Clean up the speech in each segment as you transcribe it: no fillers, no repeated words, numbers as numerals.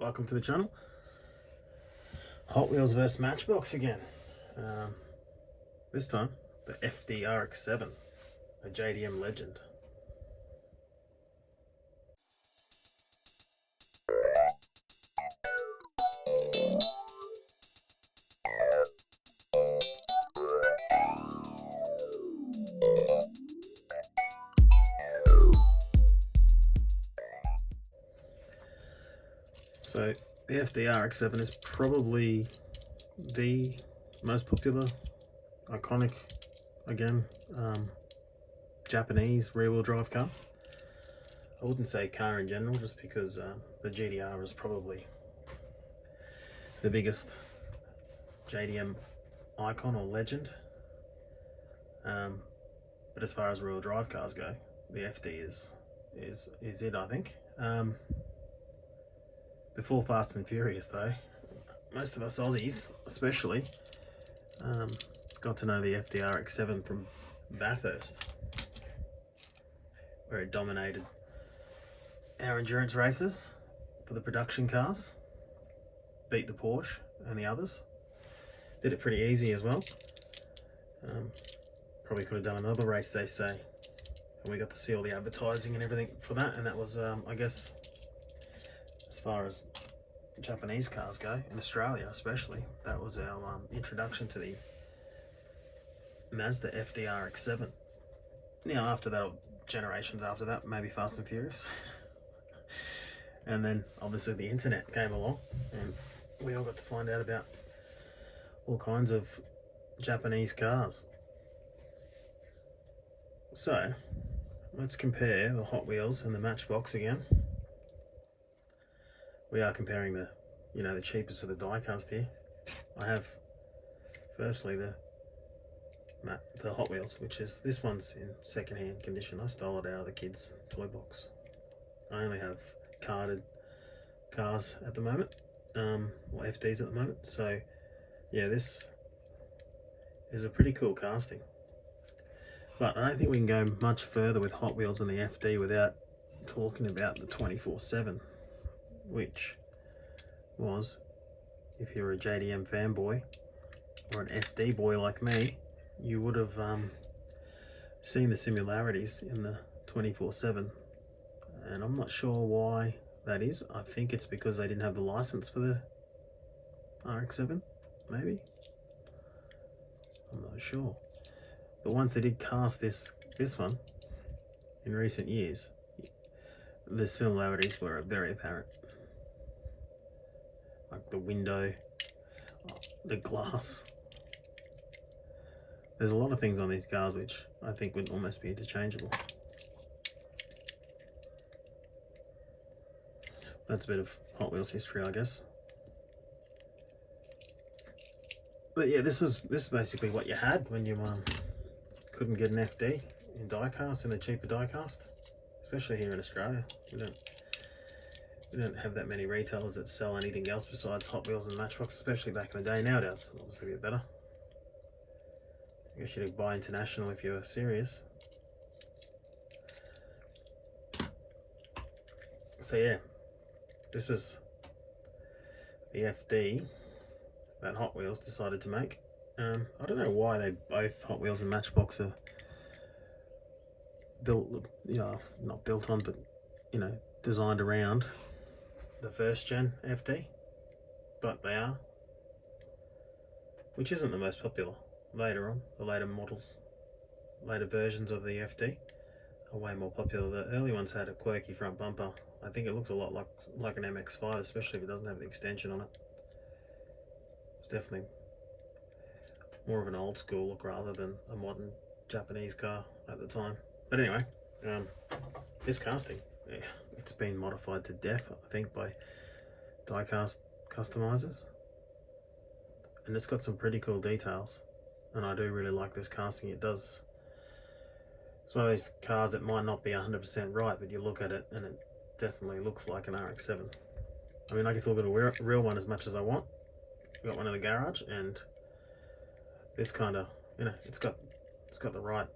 welcome to the channel. HotWheels VS Matchbox again. This time the FD RX7, a JDM legend. So the FD RX7 is probably the most popular, iconic, again, Japanese rear-wheel drive car. I wouldn't say car in general, just because the GDR is probably the biggest JDM icon or legend. But as far as rear-wheel drive cars go, the FD is it, I think. Before Fast and Furious though, most of us Aussies especially got to know the FD RX7 from Bathurst, where it dominated our endurance races for the production cars, beat the Porsche and the others, did it pretty easy as well. Probably could have done another race, they say, and we got to see all the advertising and everything for that, and that was I guess, as far as Japanese cars go, in Australia especially, that was our introduction to the Mazda FD RX7. Now after that, generations after that, maybe Fast and Furious. And then obviously the internet came along and we all got to find out about all kinds of Japanese cars. So let's compare the Hot Wheels and the Matchbox again. We are comparing the cheapest of the Diecast here. I have firstly the Hot Wheels, which is, this one's in second-hand condition. I stole it out of the kids' toy box. I only have carded cars at the moment, or FDs at the moment. So yeah, this is a pretty cool casting. But I don't think we can go much further with Hot Wheels and the FD without talking about the 24/7, which was, if you're a JDM fanboy or an FD boy like me, you would have seen the similarities in the 24/7, and I'm not sure why that is. I think it's because they didn't have the license for the RX7, maybe, I'm not sure. But once they did cast this one in recent years, the similarities were very apparent. Like the window, the glass. There's a lot of things on these cars which I think would almost be interchangeable. That's a bit of Hot Wheels history, I guess. But yeah, this is basically what you had when you couldn't get an FD in diecast, in the cheaper diecast, especially here in Australia. We don't have that many retailers that sell anything else besides Hot Wheels and Matchbox, especially back in the day. Nowadays, obviously a bit better. I guess you'd buy international if you're serious. So yeah, this is the FD that Hot Wheels decided to make. I don't know why they both, Hot Wheels and Matchbox, are built, not built on, but designed around the first gen FD, but they are, which isn't the most popular. Later on, the later models, later versions of the FD are way more popular. The early ones had a quirky front bumper. I think it looks a lot like an MX-5, especially if it doesn't have the extension on it. It's definitely more of an old school look rather than a modern Japanese car at the time. But anyway, this casting, yeah, it's been modified to death, I think, by diecast customizers, and it's got some pretty cool details, and I do really like this casting. It's one of these cars that might not be 100% right, but you look at it and it definitely looks like an RX7. I mean, I get to look at a real one as much as I want. I've got one in the garage, and this kind of, it's got the right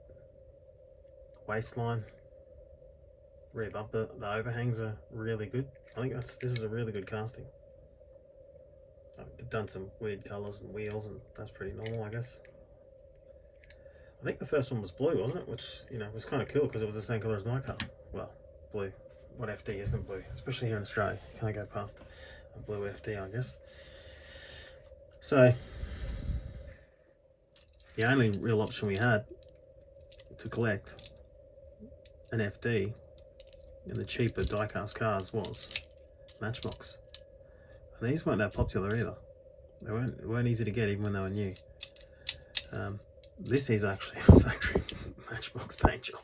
waistline, rear bumper, the overhangs are really good. I think this is a really good casting. I've done some weird colours and wheels, and that's pretty normal, I guess. I think the first one was blue, wasn't it? Which, you know, was kind of cool because it was the same colour as my car. Well, blue. What FD isn't blue? Especially here in Australia. You can't go past a blue FD, I guess. So, the only real option we had to collect an FD in the cheaper diecast cars was Matchbox. And these weren't that popular either. They weren't easy to get even when they were new. This is actually a factory Matchbox paint job.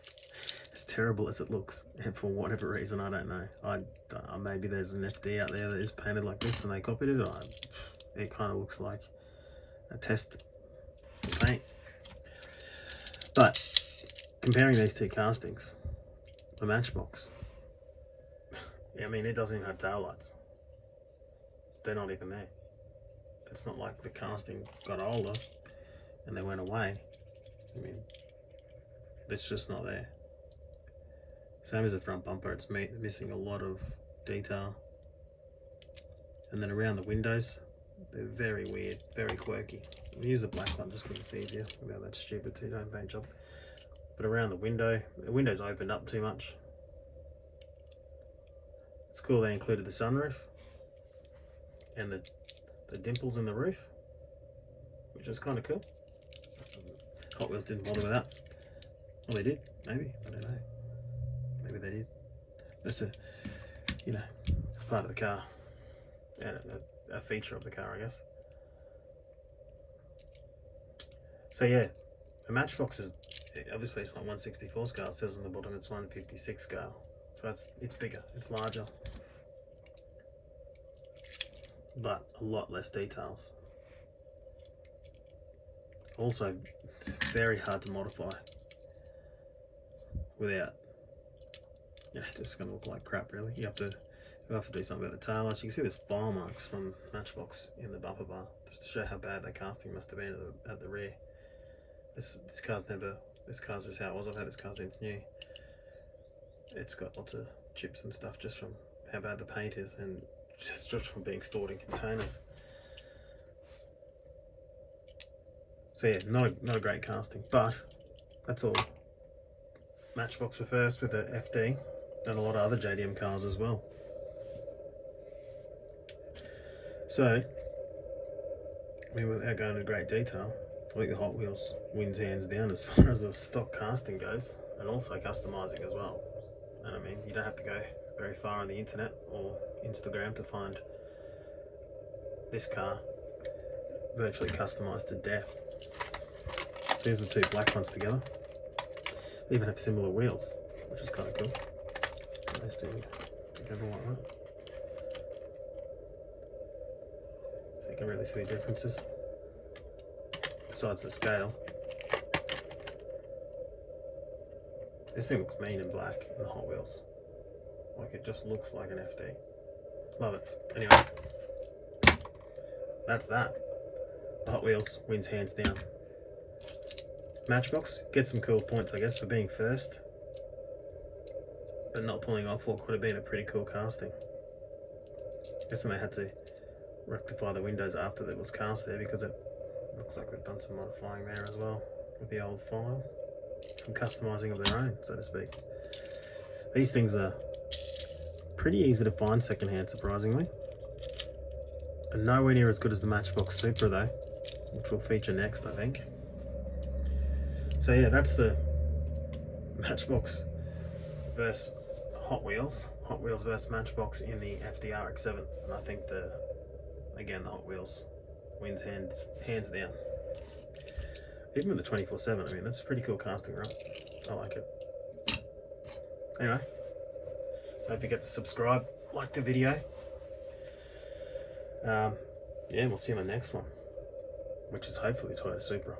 As terrible as it looks, and for whatever reason, I don't know. Maybe there's an FD out there that is painted like this and they copied it. It kind of looks like a test paint. But comparing these two castings, the Matchbox, I mean, it doesn't even have tail lights. They're not even there. It's not like the casting got older and they went away. I mean, it's just not there. Same as the front bumper, it's missing a lot of detail. And then around the windows, they're very weird, very quirky. I'll use the black one just because it's easier without that stupid two-tone paint job. But around the window's opened up too much. It's cool they included the sunroof and the dimples in the roof, which is kind of cool. Hot Wheels didn't bother with that. Well, they did, maybe, I don't know. Maybe they did. But it's it's part of the car. And a feature of the car, I guess. So yeah, a Matchbox is, obviously it's not 1/64 scale, it says on the bottom it's 1/56 scale. So it's bigger, it's larger. But a lot less details. Also, very hard to modify without, just gonna look like crap really. You'll have to do something about the tail lights. You can see there's file marks from Matchbox in the bumper bar, just to show how bad that casting must have been at the rear. This car's just how it was. I've had this car since new. It's got lots of chips and stuff just from how bad the paint is, and just from being stored in containers. So yeah, not a great casting, but that's all Matchbox were first with the FD, and a lot of other JDM cars as well. So, I mean, without going into great detail, I think the Hot Wheels wins hands down as far as the stock casting goes, and also customizing as well. And I mean, you don't have to go very far on the internet or Instagram to find this car virtually customized to death. So here's the two black ones together. They even have similar wheels, which is kind of cool. Those two together like that. So you can really see the differences. Besides the scale. This thing looks mean in black in the Hot Wheels. Like it just looks like an FD. Love it. Anyway, that's that. The Hot Wheels wins hands down. Matchbox gets some cool points, I guess, for being first, but not pulling off what could have been a pretty cool casting. Guessing they had to rectify the windows after that was cast there, because it looks like they've done some modifying there as well with the old file. Some customizing of their own, so to speak. These things are pretty easy to find secondhand, surprisingly. And nowhere near as good as the Matchbox Supra though, which will feature next, I think. So yeah, that's the Matchbox versus Hot Wheels. Hot Wheels versus Matchbox in the FD RX7. And I think the Hot Wheels wins hands down. Even with the 24/7, I mean, that's a pretty cool casting, right? I like it. Anyway, don't forget to subscribe, like the video. Yeah, we'll see you in the next one, which is hopefully Toyota Supra.